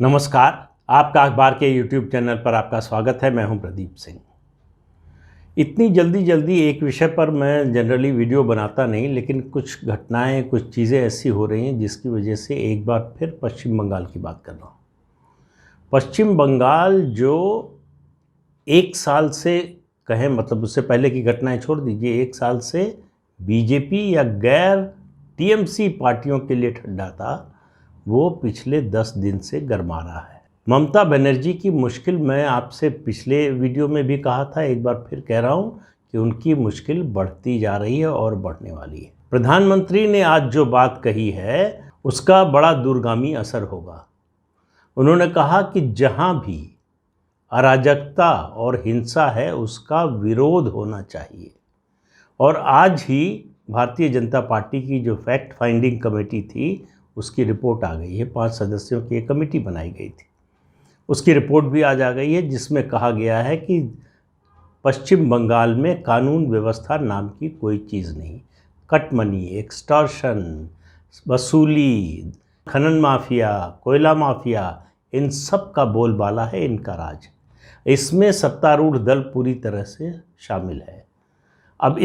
नमस्कार। आपका अखबार के YouTube चैनल पर आपका स्वागत है। मैं हूं प्रदीप सिंह। इतनी जल्दी एक विषय पर मैं जनरली वीडियो बनाता नहीं, लेकिन कुछ घटनाएं, कुछ चीज़ें ऐसी हो रही हैं जिसकी वजह से एक बार फिर पश्चिम बंगाल की बात कर रहा हूं। पश्चिम बंगाल जो एक साल से कहें, मतलब उससे पहले की घटनाएं छोड़ दीजिए, एक साल से बीजेपी या गैर टीएमसी पार्टियों के लिए ठंडा था, वो पिछले 10 दिन से गरमा रहा है। ममता बनर्जी की मुश्किल, मैं आपसे पिछले वीडियो में भी कहा था, एक बार फिर कह रहा हूँ कि उनकी मुश्किल बढ़ती जा रही है और बढ़ने वाली है। प्रधानमंत्री ने आज जो बात कही है उसका बड़ा दूरगामी असर होगा। उन्होंने कहा कि जहाँ भी अराजकता और हिंसा है उसका विरोध होना चाहिए। और आज ही भारतीय जनता पार्टी की जो फैक्ट फाइंडिंग कमेटी थी उसकी रिपोर्ट आ गई है। 5 सदस्यों की एक कमेटी बनाई गई थी, उसकी रिपोर्ट भी आज आ गई है, जिसमें कहा गया है कि पश्चिम बंगाल में कानून व्यवस्था नाम की कोई चीज़ नहीं। कट मनी, एक्सटॉर्शन, वसूली, खनन माफिया, कोयला माफिया, इन सब का बोलबाला है इनका राज। इसमें सत्तारूढ़ दल पूरी तरह से शामिल है। अब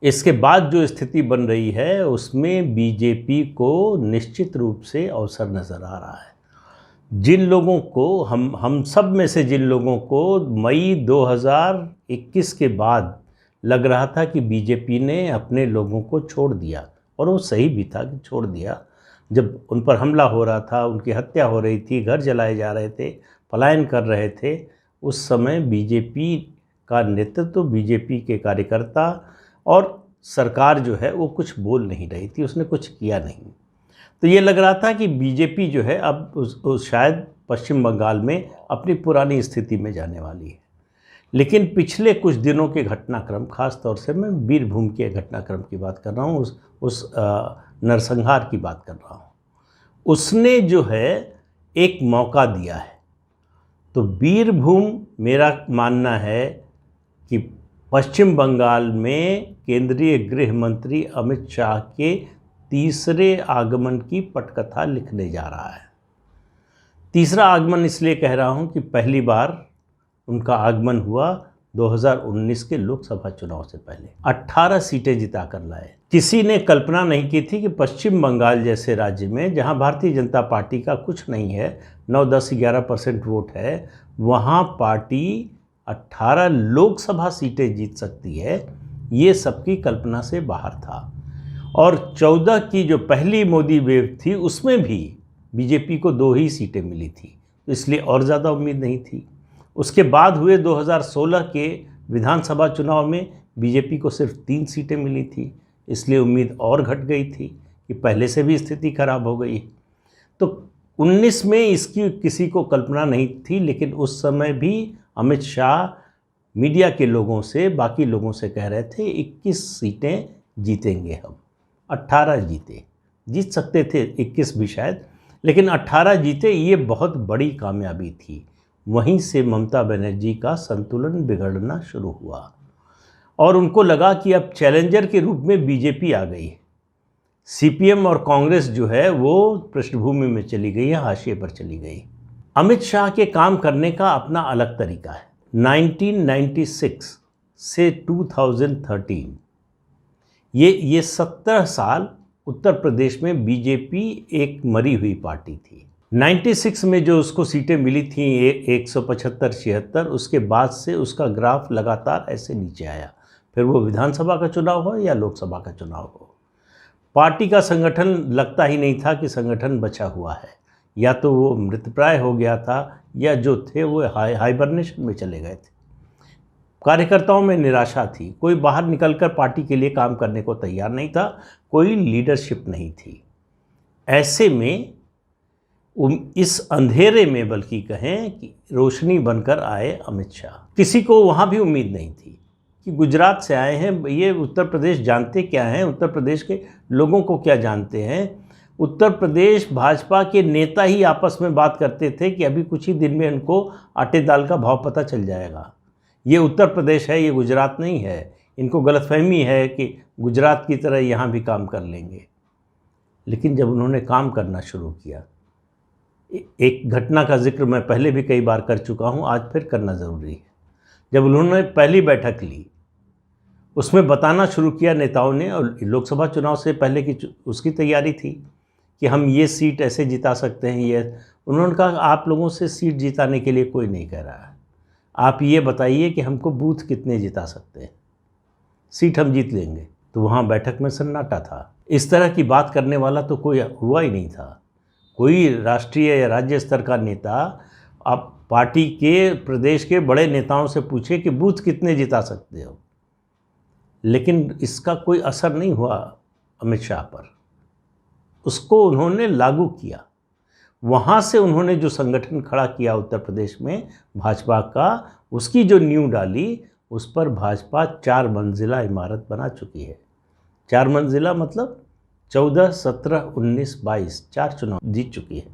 इसके बाद जो स्थिति बन रही है उसमें बीजेपी को निश्चित रूप से अवसर नज़र आ रहा है। जिन लोगों को हम सब में से जिन लोगों को मई 2021 के बाद लग रहा था कि बीजेपी ने अपने लोगों को छोड़ दिया, और वो सही भी था कि छोड़ दिया। जब उन पर हमला हो रहा था, उनकी हत्या हो रही थी, घर जलाए जा रहे थे, पलायन कर रहे थे, उस समय बीजेपी का नेतृत्व, बीजेपी के कार्यकर्ता और सरकार जो है वो कुछ बोल नहीं रही थी, उसने कुछ किया नहीं। तो ये लग रहा था कि बीजेपी जो है अब शायद पश्चिम बंगाल में अपनी पुरानी स्थिति में जाने वाली है। लेकिन पिछले कुछ दिनों के घटनाक्रम, खास तौर से मैं बीरभूम के घटनाक्रम की बात कर रहा हूँ, उस नरसंहार की बात कर रहा हूँ, उसने जो है एक मौका दिया है। तो बीरभूम, मेरा मानना है कि पश्चिम बंगाल में केंद्रीय गृह मंत्री अमित शाह के तीसरे आगमन की पटकथा लिखने जा रहा है। तीसरा आगमन इसलिए कह रहा हूं कि पहली बार उनका आगमन हुआ 2019 के लोकसभा चुनाव से पहले, 18 सीटें जिता कर लाए। किसी ने कल्पना नहीं की थी कि पश्चिम बंगाल जैसे राज्य में, जहां भारतीय जनता पार्टी का कुछ नहीं है, 9, 10, 11% वोट है, वहां पार्टी 18 लोकसभा सीटें जीत सकती है। ये सबकी कल्पना से बाहर था। और 14 की जो पहली मोदी वेव थी उसमें भी बीजेपी को 2 ही सीटें मिली थी, तो इसलिए और ज़्यादा उम्मीद नहीं थी। उसके बाद हुए 2016 के विधानसभा चुनाव में बीजेपी को सिर्फ 3 सीटें मिली थी, इसलिए उम्मीद और घट गई थी कि पहले से भी स्थिति खराब हो गई। तो 19 में इसकी किसी को कल्पना नहीं थी, लेकिन उस समय भी अमित शाह मीडिया के लोगों से, बाकी लोगों से कह रहे थे 21 सीटें जीतेंगे हम। 18 जीते, जीत सकते थे 21 भी शायद, लेकिन 18 जीते, ये बहुत बड़ी कामयाबी थी। वहीं से ममता बनर्जी का संतुलन बिगड़ना शुरू हुआ और उनको लगा कि अब चैलेंजर के रूप में बीजेपी आ गई। सीपीएम और कांग्रेस जो है वो पृष्ठभूमि में चली गई है, हाशिए पर चली गई। अमित शाह के काम करने का अपना अलग तरीका है। 1996 से 2013 ये 17 साल उत्तर प्रदेश में बीजेपी एक मरी हुई पार्टी थी। 96 में जो उसको सीटें मिली थी 175-76, उसके बाद से उसका ग्राफ लगातार ऐसे नीचे आया। फिर वो विधानसभा का चुनाव हो या लोकसभा का चुनाव हो, पार्टी का संगठन लगता ही नहीं था कि संगठन बचा हुआ है। या तो वो मृतप्राय हो गया था या जो थे वो हाइबरनेशन में चले गए थे। कार्यकर्ताओं में निराशा थी, कोई बाहर निकलकर पार्टी के लिए काम करने को तैयार नहीं था, कोई लीडरशिप नहीं थी। ऐसे में इस अंधेरे में, बल्कि कहें कि रोशनी बनकर आए अमित शाह। किसी को वहाँ भी उम्मीद नहीं थी कि गुजरात से आए हैं, ये उत्तर प्रदेश जानते क्या हैं, उत्तर प्रदेश के लोगों को क्या जानते हैं। उत्तर प्रदेश भाजपा के नेता ही आपस में बात करते थे कि अभी कुछ ही दिन में उनको आटे दाल का भाव पता चल जाएगा। ये उत्तर प्रदेश है, ये गुजरात नहीं है। इनको गलतफहमी है कि गुजरात की तरह यहाँ भी काम कर लेंगे। लेकिन जब उन्होंने काम करना शुरू किया, एक घटना का जिक्र मैं पहले भी कई बार कर चुका हूँ, आज फिर करना ज़रूरी है। जब उन्होंने पहली बैठक ली, उसमें बताना शुरू किया नेताओं ने, और लोकसभा चुनाव से पहले की उसकी तैयारी थी कि हम ये सीट ऐसे जिता सकते हैं। ये उन्होंने कहा आप लोगों से सीट जिताने के लिए कोई नहीं कह रहा है, आप ये बताइए कि हमको बूथ कितने जिता सकते हैं, सीट हम जीत लेंगे। तो वहाँ बैठक में सन्नाटा था। इस तरह की बात करने वाला तो कोई हुआ ही नहीं था। कोई राष्ट्रीय या राज्य स्तर का नेता आप पार्टी के प्रदेश के बड़े नेताओं से पूछे कि बूथ कितने जिता सकते हो, लेकिन इसका कोई असर नहीं हुआ अमित शाह पर। उसको उन्होंने लागू किया। वहाँ से उन्होंने जो संगठन खड़ा किया उत्तर प्रदेश में भाजपा का, उसकी जो नींव डाली, उस पर भाजपा 4 मंजिला इमारत बना चुकी है। 4 मंजिला मतलब 14, 17, 19, 22 4 चुनाव जीत चुकी है,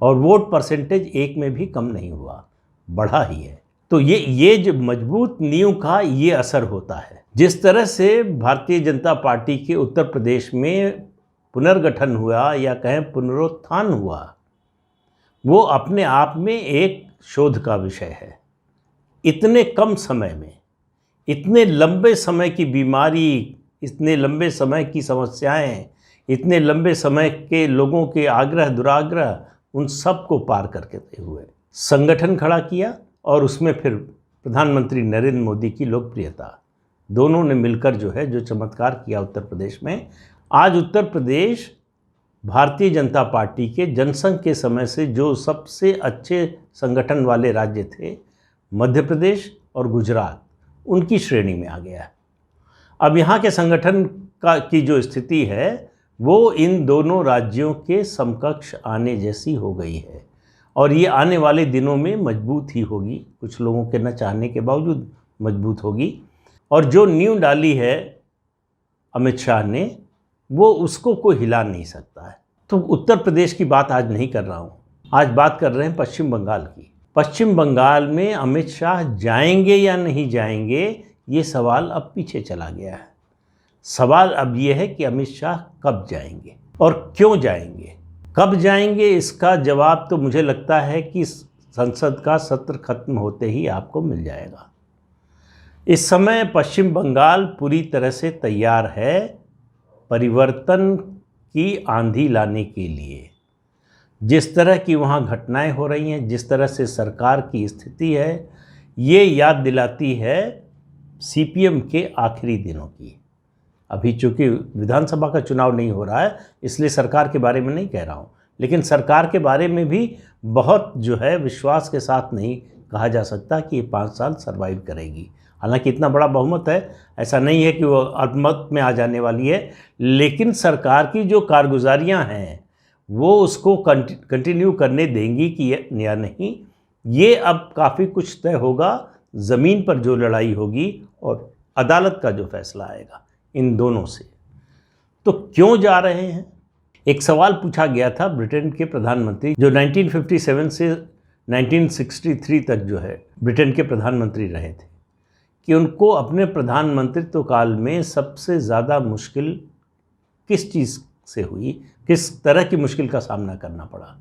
और वोट परसेंटेज एक में भी कम नहीं हुआ, बढ़ा ही है। तो ये जो मजबूत नींव का ये असर होता है। जिस तरह से भारतीय जनता पार्टी के उत्तर प्रदेश में पुनर्गठन हुआ या कहें पुनरुत्थान हुआ, वो अपने आप में एक शोध का विषय है। इतने कम समय में इतने लंबे समय की बीमारी, इतने लंबे समय की समस्याएं, इतने लंबे समय के लोगों के आग्रह दुराग्रह, उन सब को पार करके हुए संगठन खड़ा किया, और उसमें फिर प्रधानमंत्री नरेंद्र मोदी की लोकप्रियता, दोनों ने मिलकर जो है जो चमत्कार किया उत्तर प्रदेश में। आज उत्तर प्रदेश भारतीय जनता पार्टी के जनसंघ के समय से जो सबसे अच्छे संगठन वाले राज्य थे, मध्य प्रदेश और गुजरात, उनकी श्रेणी में आ गया है। अब यहाँ के संगठन की जो स्थिति है वो इन दोनों राज्यों के समकक्ष आने जैसी हो गई है, और ये आने वाले दिनों में मजबूत ही होगी, कुछ लोगों के न चाहने के बावजूद मजबूत होगी। और जो नींव डाली है अमित शाह ने, वो उसको कोई हिला नहीं सकता है। तो उत्तर प्रदेश की बात आज नहीं कर रहा हूँ, आज बात कर रहे हैं पश्चिम बंगाल की। पश्चिम बंगाल में अमित शाह जाएंगे या नहीं जाएंगे, ये सवाल अब पीछे चला गया है। सवाल अब ये है कि अमित शाह कब जाएंगे और क्यों जाएंगे। कब जाएंगे इसका जवाब तो मुझे लगता है कि संसद का सत्र खत्म होते ही आपको मिल जाएगा। इस समय पश्चिम बंगाल पूरी तरह से तैयार है परिवर्तन की आंधी लाने के लिए। जिस तरह की वहाँ घटनाएं हो रही हैं, जिस तरह से सरकार की स्थिति है, ये याद दिलाती है सीपीएम के आखिरी दिनों की। अभी चूँकि विधानसभा का चुनाव नहीं हो रहा है, इसलिए सरकार के बारे में नहीं कह रहा हूँ, लेकिन सरकार के बारे में भी बहुत जो है विश्वास के साथ नहीं कहा जा सकता कि ये 5 साल सर्वाइव करेगी। हालांकि इतना बड़ा बहुमत है, ऐसा नहीं है कि वो अल्पमत में आ जाने वाली है, लेकिन सरकार की जो कारगुजारियाँ हैं वो उसको कंटिन्यू करने देंगी कि या नहीं, ये अब काफ़ी कुछ तय होगा। ज़मीन पर जो लड़ाई होगी और अदालत का जो फैसला आएगा इन दोनों से। तो क्यों जा रहे हैं? एक सवाल पूछा गया था ब्रिटेन के प्रधानमंत्री, जो 1957 से 1963 तक जो है ब्रिटेन के प्रधानमंत्री रहे थे, कि उनको अपने प्रधानमंत्रित्व काल में सबसे ज़्यादा मुश्किल किस चीज़ से हुई, किस तरह की मुश्किल का सामना करना पड़ा।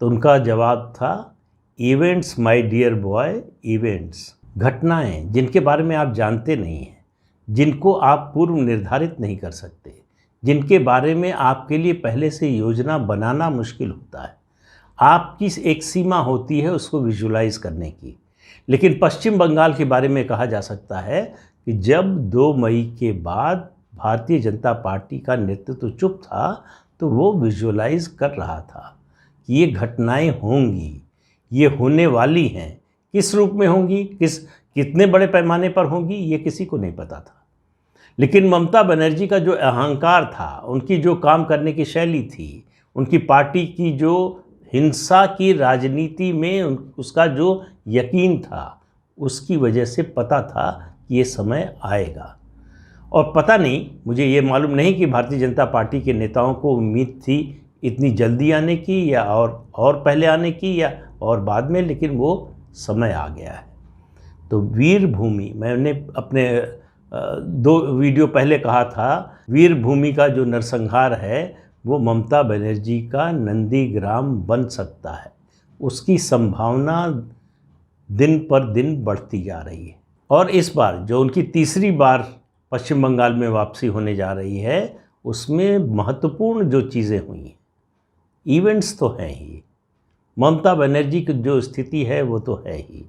तो उनका जवाब था events my dear boy, events. घटनाएं जिनके बारे में आप जानते नहीं हैं, जिनको आप पूर्व निर्धारित नहीं कर सकते, जिनके बारे में आपके लिए पहले से योजना बनाना मुश्किल होता है। आपकी एक सीमा होती है उसको विजुलाइज करने की। लेकिन पश्चिम बंगाल के बारे में कहा जा सकता है कि जब 2 मई के बाद भारतीय जनता पार्टी का नेतृत्व चुप था, तो वो विजुलाइज कर रहा था कि ये घटनाएं होंगी, ये होने वाली हैं। किस रूप में होंगी, कितने बड़े पैमाने पर होंगी, ये किसी को नहीं पता था। लेकिन ममता बनर्जी का जो अहंकार था, उनकी जो काम करने की शैली थी, उनकी पार्टी की जो हिंसा की राजनीति में उसका जो यकीन था, उसकी वजह से पता था कि ये समय आएगा। और पता नहीं, मुझे ये मालूम नहीं कि भारतीय जनता पार्टी के नेताओं को उम्मीद थी इतनी जल्दी आने की या और पहले आने की या और बाद में, लेकिन वो समय आ गया है। तो वीर भूमि, मैंने अपने 2 वीडियो पहले कहा था, वीर भूमि का जो नरसंहार है वो ममता बनर्जी का नंदीग्राम बन सकता है। उसकी संभावना दिन पर दिन बढ़ती जा रही है। और इस बार जो उनकी तीसरी बार पश्चिम बंगाल में वापसी होने जा रही है, उसमें महत्वपूर्ण जो चीज़ें हुई हैं, इवेंट्स तो हैं ही। ममता बनर्जी की जो स्थिति है वो तो है ही।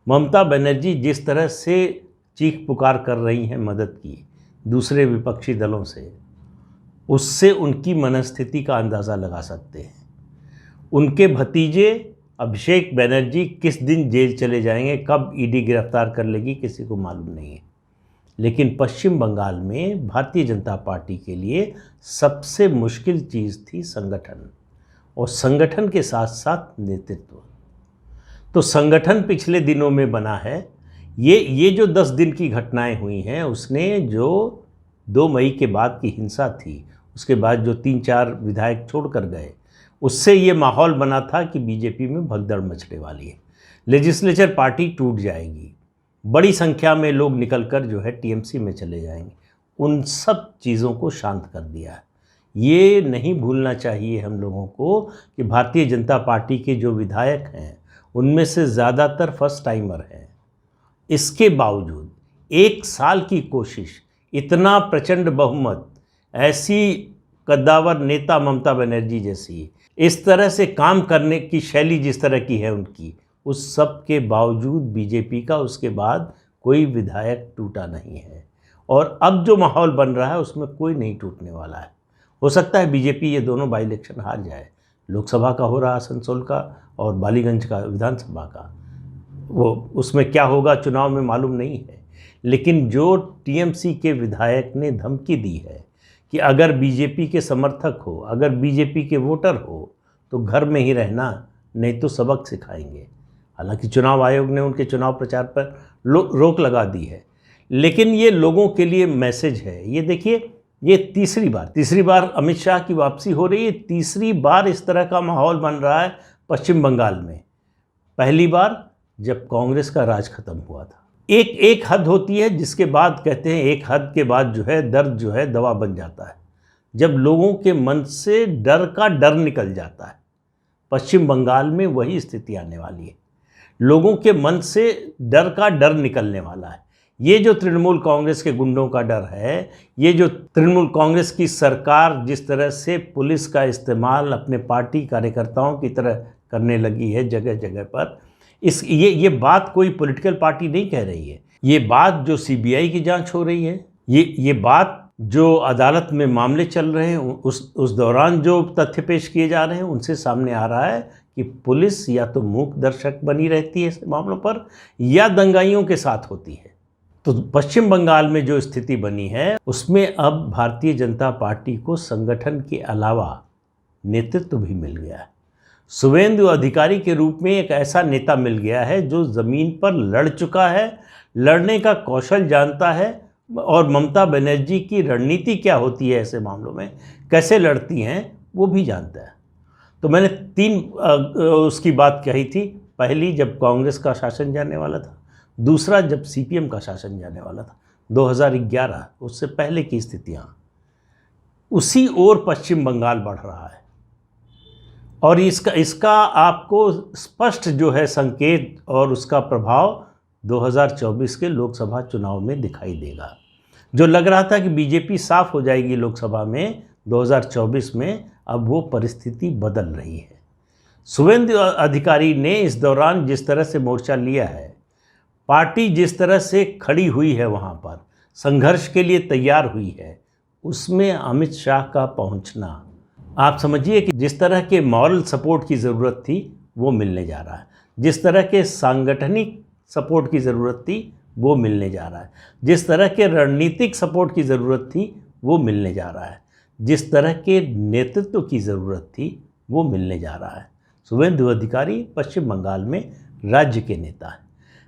ममता बनर्जी जिस तरह से चीख पुकार कर रही हैं मदद की दूसरे विपक्षी दलों से, उससे उनकी मनस्थिति का अंदाज़ा लगा सकते हैं। उनके भतीजे अभिषेक बनर्जी किस दिन जेल चले जाएंगे, कब ईडी गिरफ्तार कर लेगी, किसी को मालूम नहीं है। लेकिन पश्चिम बंगाल में भारतीय जनता पार्टी के लिए सबसे मुश्किल चीज़ थी संगठन, और संगठन के साथ साथ नेतृत्व। तो संगठन पिछले दिनों में बना है। ये जो 10 दिन की घटनाएं हुई हैं, उसने जो 2 मई के बाद की हिंसा थी, उसके बाद जो 3-4 विधायक छोड़कर गए, उससे ये माहौल बना था कि बीजेपी में भगदड़ मचने वाली है, लेजिस्लेचर पार्टी टूट जाएगी, बड़ी संख्या में लोग निकलकर जो है टीएमसी में चले जाएंगे। उन सब चीज़ों को शांत कर दिया है। ये नहीं भूलना चाहिए हम लोगों को कि भारतीय जनता पार्टी के जो विधायक हैं उनमें से ज़्यादातर फर्स्ट टाइमर हैं। इसके बावजूद 1 साल की कोशिश, इतना प्रचंड बहुमत, ऐसी कद्दावर नेता ममता बनर्जी जैसी, इस तरह से काम करने की शैली जिस तरह की है उनकी, उस सब के बावजूद बीजेपी का उसके बाद कोई विधायक टूटा नहीं है। और अब जो माहौल बन रहा है उसमें कोई नहीं टूटने वाला है। हो सकता है बीजेपी ये दोनों बाई इलेक्शन हार जाए, लोकसभा का हो रहा आसनसोल का और बालीगंज का विधानसभा का, वो उसमें क्या होगा चुनाव में मालूम नहीं है। लेकिन जो टीएमसी के विधायक ने धमकी दी है कि अगर बीजेपी के समर्थक हो, अगर बीजेपी के वोटर हो तो घर में ही रहना, नहीं तो सबक सिखाएंगे। हालांकि चुनाव आयोग ने उनके चुनाव प्रचार पर रोक लगा दी है, लेकिन ये लोगों के लिए मैसेज है। ये देखिए, ये तीसरी बार अमित शाह की वापसी हो रही है, तीसरी बार इस तरह का माहौल बन रहा है पश्चिम बंगाल में। पहली बार जब कांग्रेस का राज खत्म हुआ था। एक हद होती है जिसके बाद कहते हैं एक हद के बाद जो है दर्द जो है दवा बन जाता है, जब लोगों के मन से डर का डर निकल जाता है। पश्चिम बंगाल में वही स्थिति आने वाली है, लोगों के मन से डर का डर निकलने वाला है। ये जो तृणमूल कांग्रेस के गुंडों का डर है, ये जो तृणमूल कांग्रेस की सरकार जिस तरह से पुलिस का इस्तेमाल अपने पार्टी कार्यकर्ताओं की तरह करने लगी है जगह जगह पर, ये बात कोई पॉलिटिकल पार्टी नहीं कह रही है। ये बात जो सीबीआई की जांच हो रही है, ये बात जो अदालत में मामले चल रहे हैं उस दौरान जो तथ्य पेश किए जा रहे हैं, उनसे सामने आ रहा है कि पुलिस या तो मूक दर्शक बनी रहती है इस मामलों पर, या दंगाइयों के साथ होती है। तो पश्चिम बंगाल में जो स्थिति बनी है उसमें अब भारतीय जनता पार्टी को संगठन के अलावा नेतृत्व भी मिल गया है। शुभेंदु अधिकारी के रूप में एक ऐसा नेता मिल गया है जो ज़मीन पर लड़ चुका है, लड़ने का कौशल जानता है, और ममता बनर्जी की रणनीति क्या होती है ऐसे मामलों में, कैसे लड़ती हैं, वो भी जानता है। तो मैंने 3 उसकी बात कही थी। पहली, जब कांग्रेस का शासन जाने वाला था। दूसरा, जब सीपीएम का शासन जाने वाला था 2011, उससे पहले की स्थितियाँ। उसी ओर पश्चिम बंगाल बढ़ रहा है, और इसका आपको स्पष्ट जो है संकेत और उसका प्रभाव 2024 के लोकसभा चुनाव में दिखाई देगा। जो लग रहा था कि बीजेपी साफ हो जाएगी लोकसभा में 2024 में, अब वो परिस्थिति बदल रही है। शुभेंदु अधिकारी ने इस दौरान जिस तरह से मोर्चा लिया है, पार्टी जिस तरह से खड़ी हुई है, वहाँ पर संघर्ष के लिए तैयार हुई है, उसमें अमित शाह का पहुँचना, आप समझिए कि जिस तरह के मॉरल सपोर्ट की ज़रूरत थी वो मिलने जा रहा है, जिस तरह के सांगठनिक सपोर्ट की ज़रूरत थी वो मिलने जा रहा है, जिस तरह के रणनीतिक सपोर्ट की ज़रूरत थी वो मिलने जा रहा है, जिस तरह के नेतृत्व की ज़रूरत थी वो मिलने जा रहा है। शुभेंदु अधिकारी पश्चिम बंगाल में राज्य के नेता हैं।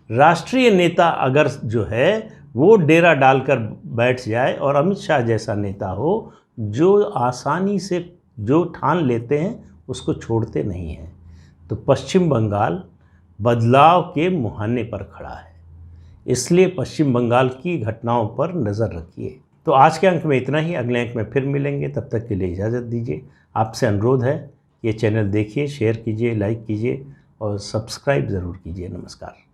राष्ट्रीय नेता अगर जो है वो डेरा डालकर बैठ जाए और अमित शाह जैसा नेता हो जो आसानी से जो ठान लेते हैं उसको छोड़ते नहीं हैं, तो पश्चिम बंगाल बदलाव के मुहाने पर खड़ा है। इसलिए पश्चिम बंगाल की घटनाओं पर नज़र रखिए। तो आज के अंक में इतना ही, अगले अंक में फिर मिलेंगे, तब तक के लिए इजाज़त दीजिए। आपसे अनुरोध है, ये चैनल देखिए, शेयर कीजिए, लाइक कीजिए और सब्सक्राइब ज़रूर कीजिए। नमस्कार।